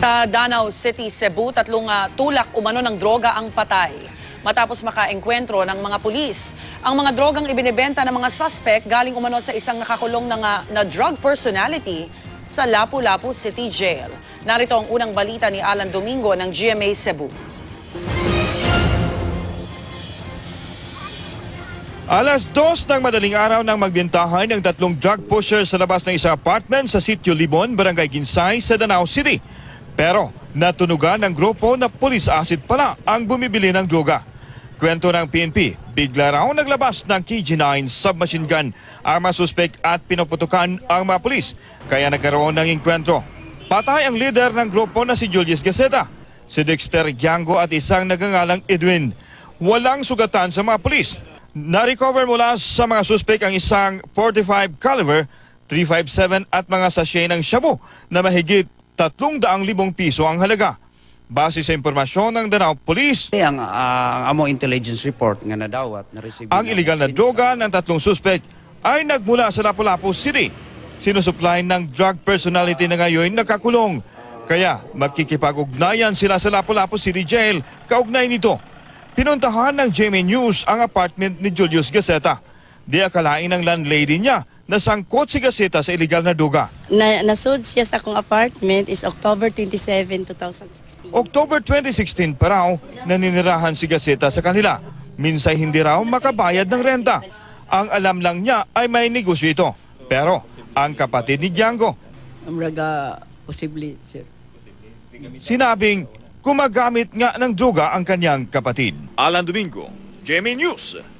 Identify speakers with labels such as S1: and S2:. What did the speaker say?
S1: Sa Danau City, Cebu, tatlong tulak umano ng droga ang patay matapos makaengkwentro ng mga pulis. Ang mga drogang ibinebenta ng mga suspect galing umano sa isang nakakulong na drug personality sa Lapu-Lapu City Jail. Narito ang unang balita ni Alan Domingo ng GMA Cebu.
S2: Alas 2 ng madaling araw nang magbintahan ng tatlong drug pushers sa labas ng isang apartment sa Sitio Libon, Barangay Ginsay sa Danau City. Pero natunugan ng grupo na police acid pala ang bumibili ng droga. Kwento ng PNP, bigla raw naglabas ng KG-9 submachine gun ang mga suspect at pinuputukan ang mga pulis. Kaya nagkaroon ng engkwentro. Patay ang leader ng grupo na si Julius Gaceta, si Dexter Giango at isang nagangalang Edwin. Walang sugatan sa mga pulis. Na-recover mula sa mga suspect ang isang .45 caliber, .357 at mga sachet ng shabu na mahigit 300,000 piso ang halaga. Base sa impormasyon ng Danau Police,
S3: ang amo intelligence report nga nadawat na receive
S2: ang illegal na droga ng tatlong suspect ay nagmula sa Lapu-Lapu City. Sinusupply ng drug personality na ngayon nakakulong. Kaya magkikipag-ugnayan sila sa Lapu-Lapu City Jail kaugnay nito. Pinuntahan ng GMA News ang apartment ni Julius Gaceta. Di akalain ng landlady niya na sangkot si Gaceta sa illegal na droga.
S4: Nasud siya sa akong apartment is October 27, 2016.
S2: October 2016 pa raw naninirahan si Gaceta sa kanila. Minsay hindi raw makabayad ng renta. Ang alam lang niya ay may negosyo ito. Pero ang kapatid ni Giango,
S5: Amraga, posible, sir.
S2: sinabing gumagamit nga ng droga ang kanyang kapatid. Alan Domingo, GMA News.